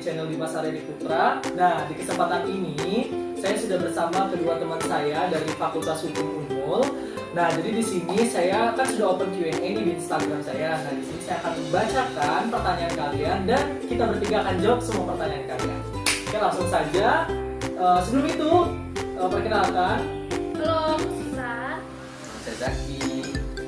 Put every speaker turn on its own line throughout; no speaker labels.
channel Dimas Aryadi Putra. Nah, di kesempatan ini saya sudah bersama kedua teman saya dari Fakultas Hukum Unmul. Nah, jadi di sini saya kan sudah open Q&A nih di Instagram saya. Nah, di sini saya akan membacakan pertanyaan kalian dan kita bertiga akan jawab semua pertanyaan kalian. Oke, langsung saja. Sebelum itu, perkenalkan.
Halo, aku Sisa.
Saya Zaki.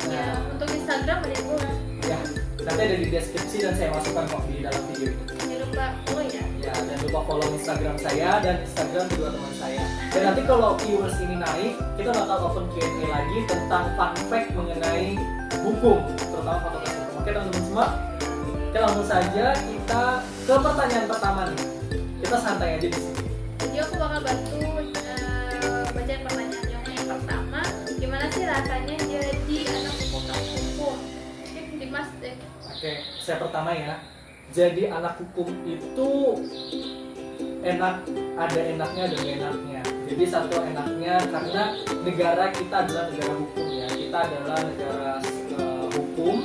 Ya, untuk Instagram ada gue.
Ya, nanti ada di deskripsi dan saya masukkan kok di dalam video ini.
Jangan lupa follow ya.
Ya, dan lupa follow Instagram saya dan Instagram kedua teman saya. Dan nanti kalau viewers ini naik, kita bakal open Q&A lagi tentang fun fact mengenai hukum, terutama fakultas hukum. Oke teman-teman semua, oke langsung saja kita ke pertanyaan pertama nih. Kita santai aja di sini.
Jadi aku bakal bantu bacain pertanyaan yang pertama. Gimana sih rasanya jadi anak fakultas hukum? Mungkin Dimas deh.
Oke, saya pertama ya. Jadi anak hukum itu enak, ada enaknya ada nggak enaknya. Jadi satu enaknya karena negara kita adalah negara hukum ya, kita adalah negara hukum.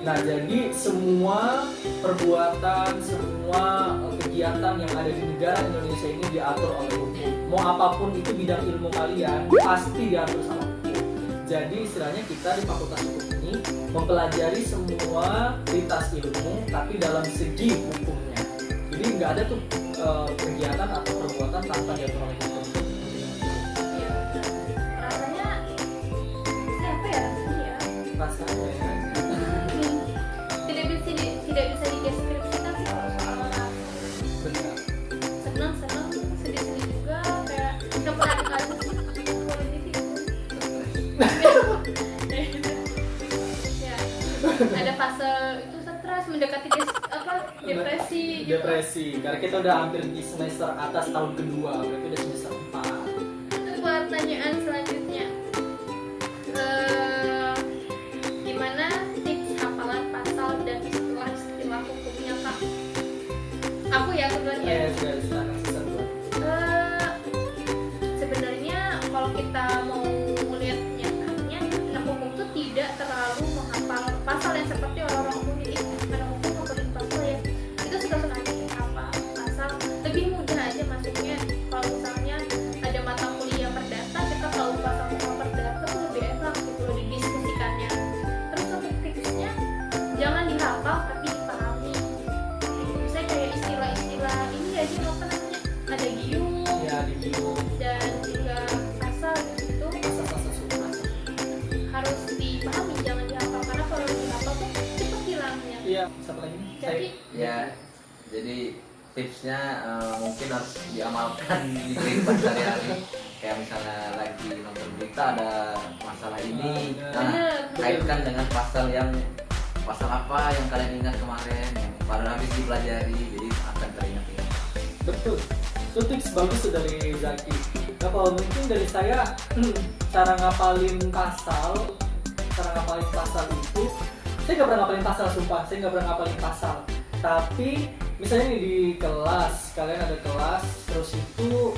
Nah jadi semua perbuatan, semua kegiatan yang ada di negara Indonesia ini diatur oleh hukum. Mau apapun itu bidang ilmu kalian pasti diatur sama hukum. Jadi istilahnya kita di Fakultas Hukum ini mempelajari semua lintas ilmu tapi dalam segi hukumnya. Jadi nggak ada tuh kegiatan atau perbuatan tanpa diatur oleh hukum.
Iya. Rasanya siapa ya rasanya ya?
Rasanya ya.
Tidak bisa dideskripsikan sih kalau soal rasa.
Benar.
Senang, sedih juga kayak nggak pernah dikasih kalau di situ. Ya, ada fase itu stres mendekati depresi gitu.
Depresi, karena kita udah hampir di semester atas tahun kedua, berarti udah semester 4.
Itu pertanyaan selanjutnya. Gimana tips hafalan pasal dan istilah hukumnya Kak? Aku ya kebetulan ya.
Sudah silakan sisa dua.
Sebenarnya kalau kita mau lihat nyatanya, anak hukum tuh tidak terlalu menghafal pasal yang seperti orang-orang umum. Jadi anak hukum ngapalin pasal ya itu suka-suka aja hafal pasal, lebih mudah aja masuknya. Kalau misalnya ada mata kuliah perdata, kita tahu pasal perdata tuh lebih enak gitu loh didiskusikannya. Terus untuk tipsnya jangan dihafal tapi dipahami. Misalnya kayak istilah-istilah ini aja apa namanya, ada gium
Ya di bio
dan juga pasal gitu
pasal-pasal sunnah.
harus dipahami, jangan dihafal karena kalau dihafal tuh cepet hilangnya.
Iya, satu lagi.
Jadi
Ya, jadi tipsnya mungkin harus diamalkan di kehidupan sehari-hari. Kayak misalnya lagi nonton berita ada masalah ini,
Bener.
kaitkan dengan pasal apa yang kalian ingat kemarin, yang baru habis dipelajari, jadi akan teringat-ingat.
Betul. Itu tips bagus tuh dari Zaki. Nah kalau mungkin dari saya cara ngapalin pasal itu saya nggak pernah ngapalin pasal, sumpah saya nggak pernah ngapalin pasal. Tapi misalnya nih di kelas, kalian ada kelas terus itu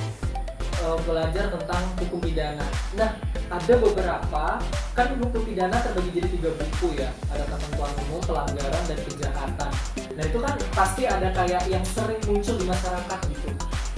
belajar tentang hukum pidana. Nah ada beberapa kan hukum pidana terbagi jadi 3 buku ya, ada ketentuan umum, pelanggaran dan kejahatan. Nah itu kan pasti ada kayak yang sering muncul di masyarakat gitu.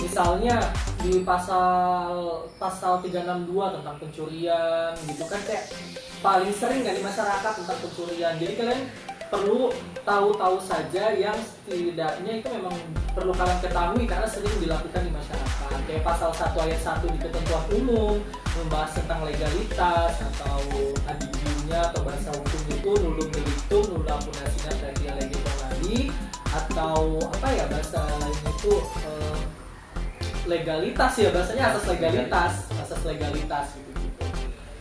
Misalnya di pasal 362 tentang pencurian gitu kan, kayak paling sering kan di masyarakat tentang pencurian. Jadi kalian perlu tahu saja yang setidaknya itu memang perlu kalian ketahui karena sering dilakukan di masyarakat. Kayak pasal 1 ayat 1 di ketentuan umum membahas tentang legalitas atau adigiumnya atau bahasa hukum itu nullum delictum nulla punasina praedia lege bonali, atau apa ya bahasa lainnya itu legalitas ya, bahasanya asas legalitas gitu.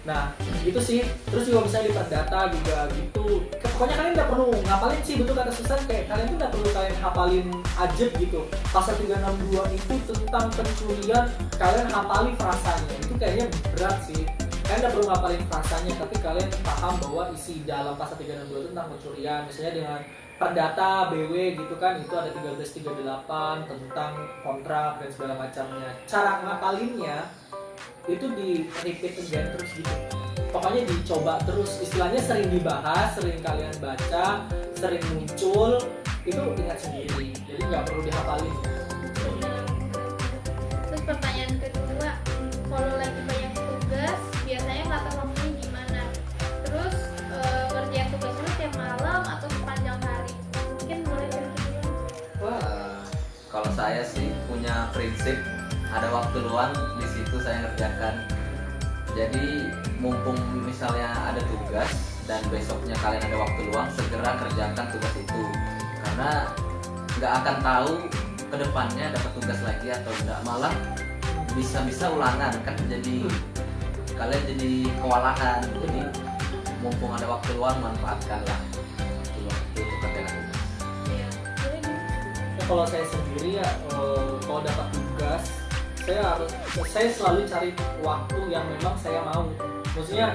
Nah gitu sih. Terus juga misalnya di perdata juga gitu. Pokoknya kalian nggak perlu ngapalin sih, betul kata Susan, kayak kalian tuh nggak perlu kalian hafalin aja gitu. Pasal 362 itu tentang pencurian, kalian hafalin frasanya, itu kayaknya berat sih. Kalian nggak perlu ngapalin frasanya, tapi kalian paham bahwa isi dalam pasal 362 itu tentang pencurian. Misalnya dengan perdata BW gitu kan, itu ada 1338 tentang kontrak dan segala macamnya. Cara ngapalinnya itu di repeat again terus gitu. Pokoknya dicoba terus, istilahnya sering dibahas, sering kalian baca, sering muncul, itu ingat sendiri, jadi nggak perlu dihafalin.
Benar. Terus pertanyaan kedua, kalau lagi banyak tugas biasanya ngatur waktunya gimana? Terus ngerjain tugas itu tiap malam atau sepanjang hari? Mungkin mulai dari dulu.
Wah, kalau saya sih punya prinsip ada waktu luang di situ saya ngerjakan. Jadi mumpung misalnya ada tugas dan besoknya kalian ada waktu luang, segera kerjakan tugas itu. Karena nggak akan tahu kedepannya dapat tugas lagi atau enggak, malah bisa ulangan kan, jadi kalian jadi kewalahan. Jadi mumpung ada waktu luang, manfaatkanlah waktu untuk kerjakan tugas.
Iya, boleh nih.
Ya, kalau saya sendiri ya kalau dapat tugas saya selalu cari waktu yang memang saya mau. Maksudnya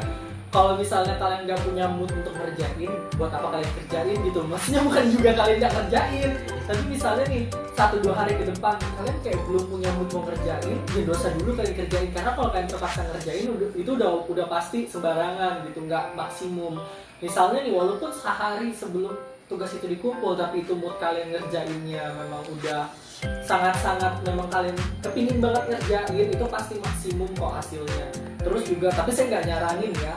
kalau misalnya kalian nggak punya mood untuk ngerjain, buat apa kalian kerjain gitu? Maksudnya bukan juga kalian nggak kerjain, tapi misalnya nih 1-2 hari ke depan kalian kayak belum punya mood mau ngerjain, ya dosa dulu kalian kerjain. Karena kalau kalian terpaksa ngerjain itu udah pasti sembarangan gitu, nggak maksimum. Misalnya nih walaupun sehari sebelum tugas itu dikumpul, tapi itu mood kalian ngerjainnya memang udah sangat-sangat memang kalian kepingin banget ngerjain, itu pasti maksimum kok hasilnya. Terus juga, tapi saya nggak nyaranin ya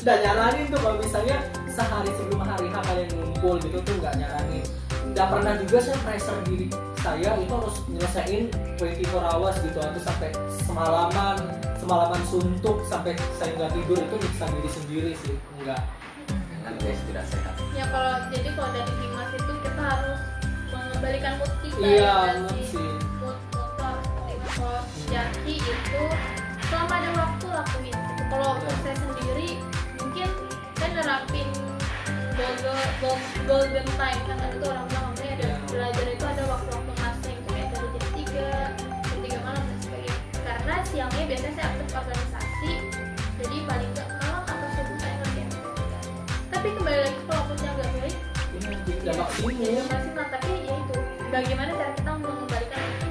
nggak nyaranin tuh kalau misalnya sehari sebelum hari H kalian ngumpul gitu tuh nggak nyaranin. Nggak pernah juga saya pressure diri saya itu harus nyelesain 24 hours gitu, atau sampai semalaman suntuk sampai saya nggak tidur, itu nyiksa diri sendiri sih, enggak.
Kan guys, tidak sehat.
Ya kalau dari Dimas itu kita harus mengembalikan mood kita.
Iya,
kan
mood sih.
Mood harus seperti itu. Kalau Jaki itu selama ada waktu lakuin. Kalau saya sendiri mungkin saya nerapin golden time, kan ada tuh orang bilang namanya ada belajar itu ada waktu-waktu masing, kayak dari jam 3 malam dan sebagainya. Karena siangnya biasanya saya aktif organisasi, jadi paling nggak malam atau subuh saya ngerjain. Tapi kembali lagi kalau moodnya nggak baik,
Nggak maksimum.
maksimal, tapi ya itu bagaimana cara kita mengembalikan itu.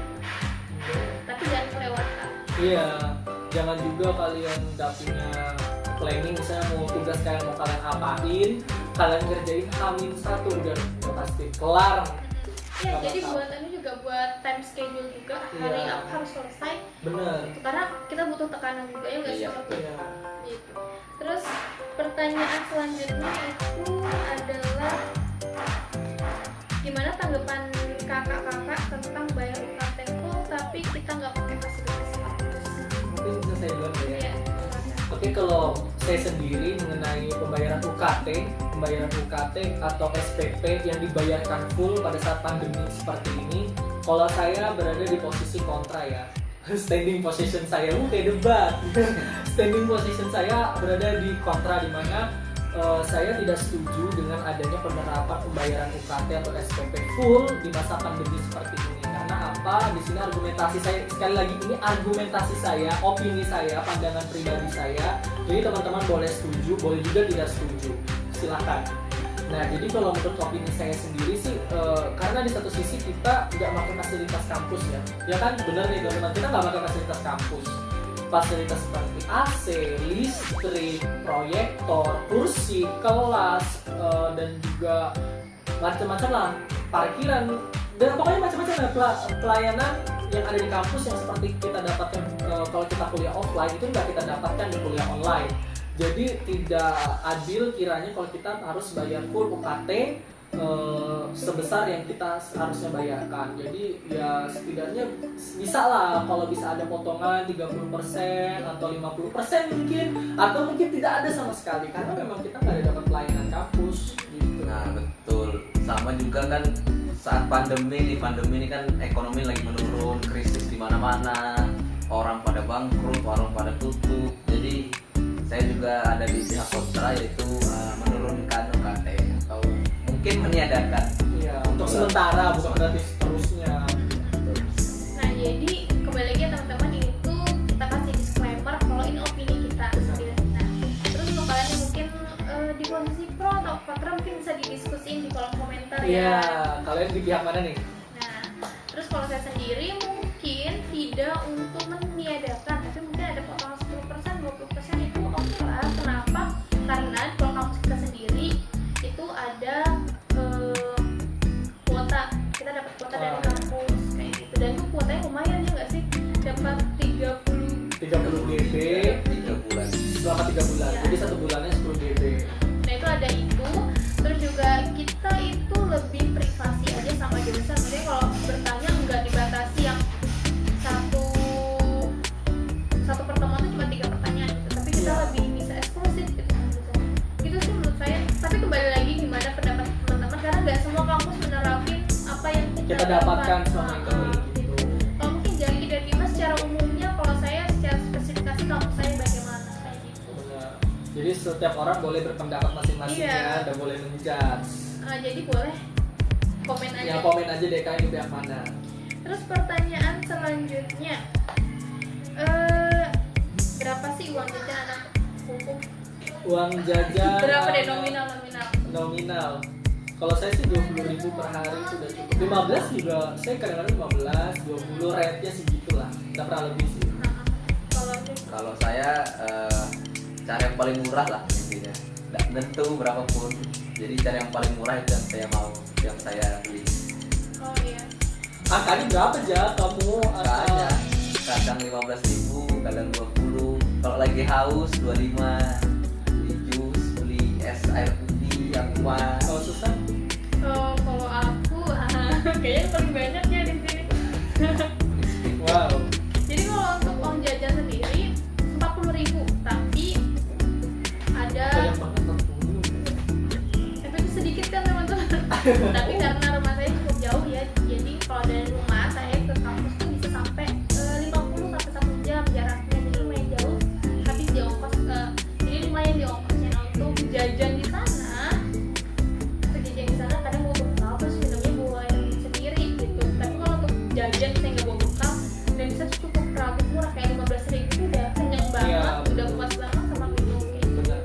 Tapi jangan kelewatan.
Iya, jangan juga kalian nggak punya planning, misalnya mau tugas kalian apain, kalian kerjain H-1 udah pasti kelar.
Ya,
Nggak
jadi
bakal.
buat ini juga buat time schedule juga, hari
Iya.
apa harus selesai.
Bener.
Karena kita butuh tekanan juga ya nggak sih?
Iya,
Waktu
Iya.
gitu. Terus pertanyaan selanjutnya itu adalah gimana tanggapan kakak-kakak tentang bayar UKT full tapi kita nggak pakai fasilitas kampus?
Mungkin bisa saya bilang ya.
Iya, silakan.
Oke, kalau saya sendiri mengenai pembayaran UKT atau SPP yang dibayarkan full pada saat pandemi seperti ini, kalau saya berada di posisi kontra ya. Standing position saya, kayak debat. Standing position saya berada di kontra, di mana saya tidak setuju dengan adanya penerapan pembayaran UKT atau SPP full di masa pandemi seperti ini. Karena apa? Di sini argumentasi saya, sekali lagi ini argumentasi saya, opini saya, pandangan pribadi saya. Jadi teman-teman boleh setuju, boleh juga tidak setuju. Silakan. Nah, jadi kalau menurut opini saya sendiri sih, karena di satu sisi kita nggak pakai fasilitas kampus ya kan, bener nih teman-teman, kita nggak pakai fasilitas kampus. Fasilitas seperti AC, listrik, proyektor, kursi, kelas, dan juga macam-macam lah, parkiran, dan pokoknya macam-macam pelayanan yang ada di kampus yang seperti kita dapatkan kalau kita kuliah offline itu nggak kita dapatkan di kuliah online. Jadi tidak adil kiranya kalau kita harus bayar full UKT sebesar yang kita harusnya bayarkan. Jadi ya setidaknya bisa lah kalau bisa ada potongan 30% atau 50% mungkin, atau mungkin tidak ada sama sekali karena memang kita nggak ada dapat pelayanan kampus gitu.
Nah betul, sama juga kan saat pandemi ini kan ekonomi lagi menurun, krisis di mana-mana, orang pada bangkrut, warung pada tutup. Jadi saya juga ada di pihak kontra, yaitu menurunkan UKT atau mungkin meniadakan.
Iya, untuk sementara, bukan berarti seterusnya.
Nah, jadi kembali lagi ya teman-teman, itu kita kasih disclaimer kalau ini opini kita. Nah, terus untuk kalian yang mungkin di posisi pro atau kontra mungkin bisa didiskusin di kolom komentar
Iya,
ya.
kalian di pihak mana nih?
Nah, terus kalau saya sendiri mungkin tidak untuk meniadakan, tapi mungkin ada potongan 10%, 20% itu oke lah. Kenapa? Karena kalau kampus kita sendiri itu ada
DP
3 bulan.
selama 3 bulan.
Iya.
Jadi 1 bulannya 10 DP.
Nah itu ada itu. Terus juga kita itu lebih privasi aja sama jurusan. Maksudnya kalau bertanya nggak dibatasi yang satu pertemuan itu cuma 3 pertanyaan gitu. Tapi kita
Iya.
lebih bisa eksklusif gitu. Itu sih menurut saya. Tapi kembali lagi gimana pendapat teman-teman karena nggak semua kampus menerapin apa yang
Kita dapatkan selama
Nah,
ini. Gitu.
kalau mungkin Jaki dan Dimas secara umumnya, kalau saya secara spesifikasi kampus saya bagaimana kayak gitu.
Benar. Jadi setiap orang boleh berpendapat masing-masing
Iya.
ya, dan boleh menjudge.
Jadi boleh komen aja.
Ya komen aja deh kalian di pihak mana.
Terus pertanyaan selanjutnya, berapa sih uang jajan anak hukum?
Uang jajan
Berapa deh
anak-
nominal?
nominal. Kalau saya sih 20.000 per hari sudah cukup. 15 juga, saya kadang-kadang 15, 20 rate-nya segitulah. Tidak pernah lebih sih.
Nah, kalau
Kalau saya cari yang paling murah lah intinya. Nggak tentu berapapun. Jadi cari yang paling murah itu yang saya mau, yang saya beli.
oh iya,
Angkanya berapa aja kamu?
Makanya kadang 15.000, kadang 20. Kalau lagi haus 25. Beli jus, beli es air putih, aqua.
Kalau susah?
kalau aku kayaknya paling banyaknya di sini.
Wow.
Jadi kalau untuk uang jajan sendiri 40.000, tapi ada
Banyak banget 40.
efeknya sedikit kan teman-teman. Tapi karena rumah saya cukup jauh ya, jadi kalau dari rumah saya ke kampus tuh bisa sampai 50 sampai 1 jam jaraknya, jadi lumayan jauh. Habis di ongkos, jadi lumayan di ongkosnya. Nah, untuk jajan di sana, kadang bawa bekal terus minumnya bawa yang sendiri gitu. Tapi kalau untuk jajan saya nggak bawa bekal dan bisa cukup relatif murah kayak 15.000 itu udah kenyang banget,
Iya,
udah
betul.
puas banget sama minum kayak gitu.
Benar.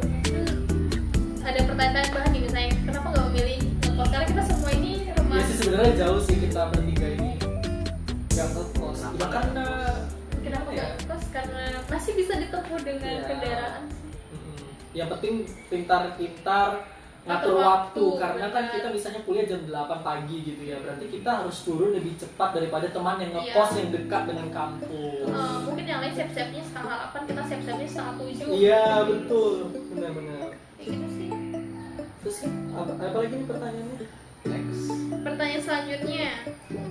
Ada pertanyaan bahan nih misalnya kenapa nggak memilih ngekos karena kita semua ini rumah
Ya sih sebenarnya jauh sih kita bertiga ini. Nggak ngekos. Ya
Kenapa
karena
kenapa
ya?
nggak ngekos karena masih bisa ditempuh dengan
Iya.
kendaraan.
Yang penting pintar-pintar ngatur
Ngatur
waktu,
waktu,
karena kan
benar.
kita misalnya kuliah jam 8 pagi gitu ya. Berarti kita harus turun lebih cepat daripada teman yang
Iya.
ngekos yang dekat dengan kampus.
Mungkin yang lain siap-siapnya setengah 8, kita siap-siapnya setengah 7.
Iya, betul. Benar-benar.
Kayak gitu sih.
Terus apa lagi nih pertanyaannya?
Next.
Pertanyaan selanjutnya,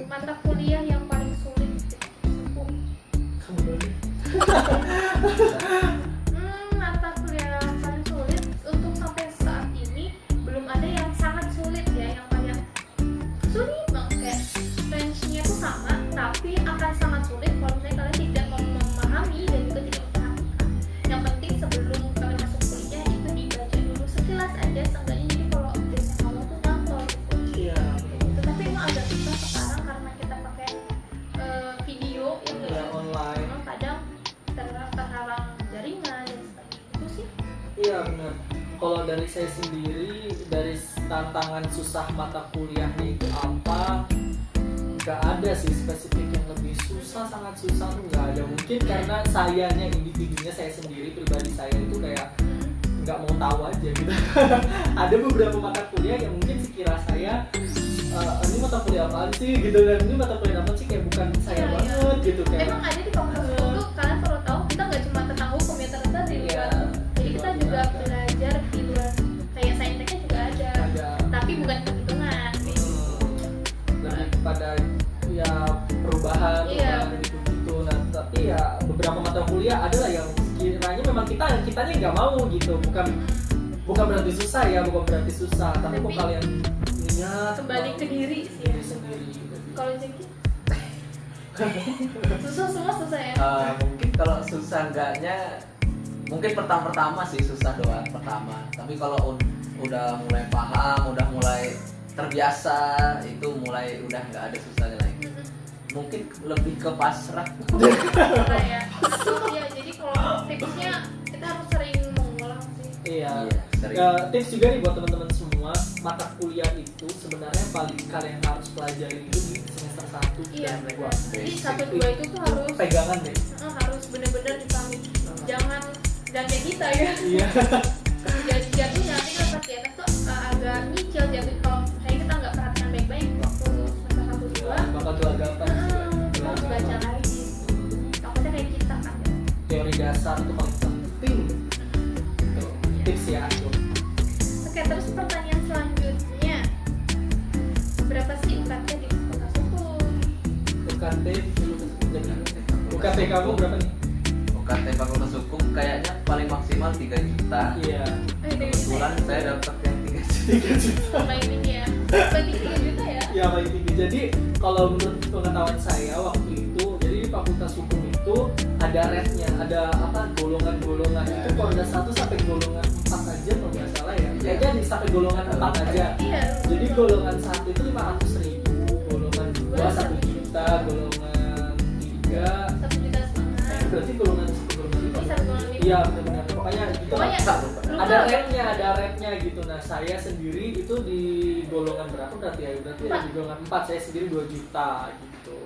mata kuliah yang paling sulit.
Kamu dulu.
Mata kuliah yang paling sulit untuk sampai saat ini belum ada yang sangat sulit ya, yang paling sulit banget kayak range-nya tuh sama, tapi akan sangat sulit kalau misalnya kalian tidak memahami dan juga tidak memperhatikan. Yang penting sebelum kalian masuk kuliah itu dibaca dulu sekilas aja, seenggaknya jadi kalau biasanya kamu tuh nonton gitu.
Iya.
Tetapi emang agak susah sekarang karena kita pakai video itu
Ya online.
memang kadang terhalang jaringan dan sebagainya. Itu sih.
Iya benar. Kalau dari saya sendiri, dari tantangan susah mata kuliahnya itu apa? Nggak ada sih spesifik yang lebih susah, sangat susah tuh nggak ada. Mungkin karena sayanya individunya, saya sendiri pribadi saya itu kayak nggak mau tahu aja gitu. Ada beberapa mata kuliah yang mungkin sekira saya ini mata kuliah apaan sih gitu, dan ini mata kuliah apa sih kayak bukan saya
Iya, iya.
banget gitu kayak.
Emang ada di kampus itu kalian perlu tahu kita nggak cuma tentang hukum ya, ternyata di luar.
Iya.
Jadi kita juga belajar di luar, kayak sainteknya juga ada.
Ada.
Tapi bukan perhitungan.
Lebih pada ya perubahan
Iya.
gitu. Nah tapi ya beberapa mata kuliah adalah yang sekiranya memang kitanya nggak mau gitu, bukan berarti susah ya, bukan berarti susah, tapi kok
Tapi
kalian niat
kembali ke diri sih ya.
diri sendiri gitu.
Kalau Jeki susah semua susah ya.
Mungkin kalau susah enggaknya mungkin pertama sih susah doang pertama, tapi kalau udah mulai paham, udah mulai terbiasa, itu mulai udah nggak ada susahnya lagi. Mungkin lebih ke pasrah.
Nah, ya. Atau ya jadi kalau tipsnya kita harus sering mengulang sih.
Iya.
Sering.
Tips juga nih buat teman-teman semua, mata kuliah itu sebenarnya paling kalian harus pelajari itu di semester 1
Iya
dan 2.
benar. Jadi 1-2 itu tuh harus
Pegangan deh.
harus benar-benar dipahami. Jangan kayak kita ya.
Iya.
Jatuhnya nanti kan pas di atas tuh agak nyicil jatuh kalau kayak kita nggak perhatikan baik-baik waktu semester 1-2.
Bakal gelagapan sih.
Kita harus baca lagi. Takutnya kayak kita kan.
Teori dasar itu paling penting. Gitu. Tips ya itu.
Oke, terus pertanyaan selanjutnya, berapa sih UKT di Fakultas Hukum?
UKT kamu berapa nih?
UKT Fakultas Hukum kayaknya paling maksimal 3 juta.
Iya.
Kebetulan saya dapat yang 3 juta.
3 juta.
Paling tinggi ya? Paling 3 juta ya?
Ya paling tinggi. Jadi kalau menurut pengetahuan saya waktu itu, jadi di Fakultas Hukum itu ada rate-nya, ada apa golongan-golongan. Itu kalau udah 1 sampai golongan 4 aja kalau nggak salah ya. Kayaknya sampai golongan 4 aja.
Iya.
Jadi golongan 1 itu 500.000, golongan 2 1 juta, golongan 3
1,5 juta.
berarti golongan 1 golongan 5.
Bisa golongan 5.
Iya benar-benar. Pokoknya gitu lah.
Pokoknya
Ada rate-nya gitu. Nah, saya sendiri itu di golongan berapa berarti ya? Berarti ya di golongan 4, saya sendiri 2 juta gitu.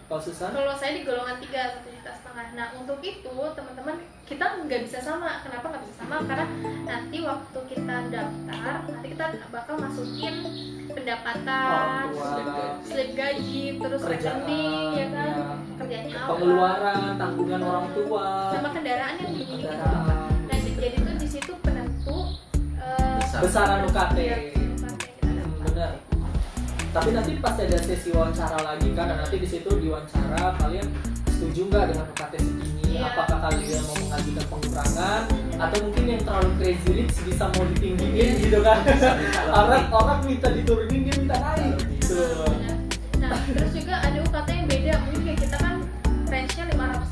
Kalau Susan?
Kalau saya di golongan 3, 1,5 juta. Nah, untuk itu teman-teman kita nggak bisa sama. Kenapa nggak bisa sama? Karena nanti waktu kita daftar, nanti kita bakal masukin pendapatan,
Orang tua,
slip gaji, terus
kerjaan,
rekening, ya kan?
ya.
Kerjanya apa?
Pengeluaran, tanggungan orang tua,
Sama kendaraan yang dimiliki itu.
kendaraan,
Nah, jadi tuh di situ penentu
besaran UKT.
Iya, UKT kita dapat.
Benar. Tapi nanti pasti ada sesi wawancara lagi kan, dan nanti di situ diwawancara kalian setuju nggak dengan UKT segini?
Iya.
Apakah kalian mau mengajukan pengurangan atau mungkin yang terlalu crazy rich bisa mau ditinggiin gitu kan? Orang minta diturunin dia minta naik gitu.
Benar. Nah, terus juga ada UKT yang beda. Mungkin kayak kita kan range-nya 500.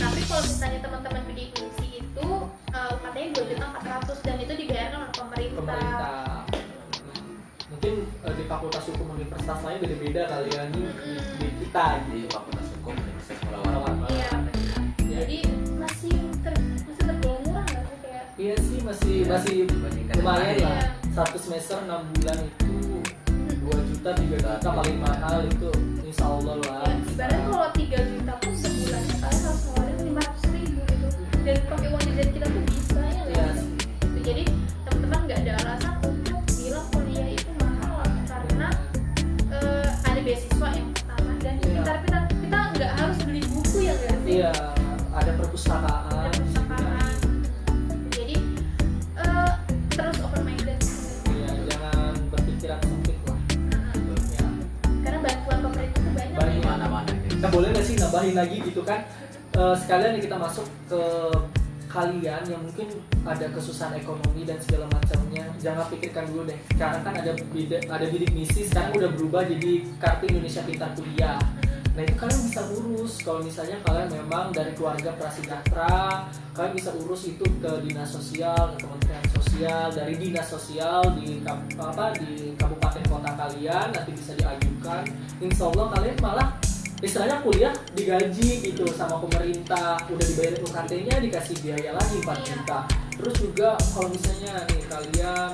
Tapi kalau misalnya teman-teman bidik misi itu UKT-nya 2.400.000 dan itu dibayarkan oleh
Pemerintah. Mungkin di Fakultas Hukum universitas lain beda-beda kali ya di kita
Di
gitu.
Fakultas Hukum Universitas Melawan.
Iya, benar. Jadi masih tergolong murah nggak sih kayak?
Iya sih masih
Dibandingkan yang
lumayan
lain.
lah. 1 semester 6 bulan itu 2 juta 3 juta paling mahal itu insya Allah lah.
Ya, ibaratnya kalau 3 juta pun sebulannya kalian harus ngeluarin 500.000 gitu. Dan pakai uang jajan kita tuh bisa ya nggak
Iya.
sih? Gitu. Jadi teman-teman nggak ada alasan untuk bilang kuliah itu mahal karena ada beasiswa yang pertama dan
Iya.
pintar-pintar kita nggak harus beli buku ya nggak sih?
Iya ada perpustakaan.
Ada perpustakaan. Jadi terus open minded.
Iya jangan berpikiran sempit lah. Ya.
Karena bantuan pemerintah itu banyak.
Banyak.
Ya.
Mana-mana gitu.
Nah boleh nggak sih nambahin lagi gitu kan? Sekalian nih kita masuk ke kalian yang mungkin ada kesusahan ekonomi dan segala macamnya, jangan pikirkan dulu deh. Sekarang kan ada bidik misi, sekarang udah berubah jadi Kartu Indonesia Pintar Kuliah. Nah itu kalian bisa urus kalau misalnya kalian memang dari keluarga prasejahtera, kalian bisa urus itu ke dinas sosial, ke Kementerian Sosial, dari dinas sosial di kabupaten kota kalian nanti bisa diajukan. Insya Allah kalian malah istilahnya kuliah digaji gitu sama pemerintah, udah dibayar UKT-nya dikasih biaya lagi 4 juta. Terus juga kalau misalnya nih kalian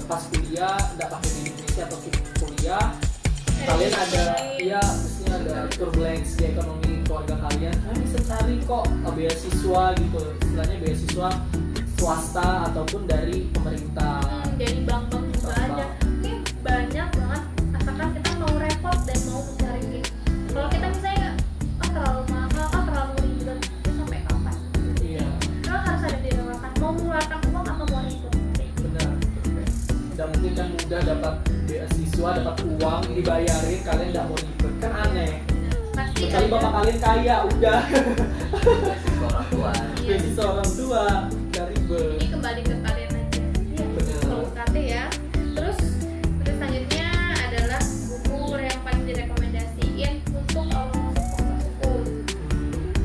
pas kuliah nggak pakai bidik misi atau kuliah, kalian ada ya mestinya ada turbulensi ekonomi keluarga kalian bisa cari kok beasiswa gitu, istilahnya beasiswa swasta ataupun dari pemerintah.
Dari bank-bank juga ada. Ini banyak banget asalkan kita mau repot dan mau mencari gitu. Kalau kita misalnya terlalu mahal, terlalu ribet, itu sampai kapan?
Iya
Karena harus ada dirawakan. Mau mengeluarkan uang atau mau ribet?
benar. Dan mungkin kan mudah dapat beasiswa, dapat uang dibayarin, kalian nggak mau ribet kan aneh.
Pasti
Kecuali
ada.
bapak kalian kaya udah
Beasiswa orang tua.
Iya.
beasiswa orang tua nggak ribet.
Ini kembali ke kalian aja. Iya.
Benar.
Kalau UKT ya. Terus selanjutnya adalah buku yang paling direkomendasiin untuk awal masuk fakultas hukum.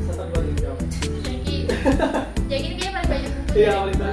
Siapa dua yang jawab?
Jadi ini kayaknya paling banyak buku.
Iya,
ya.
paling banyak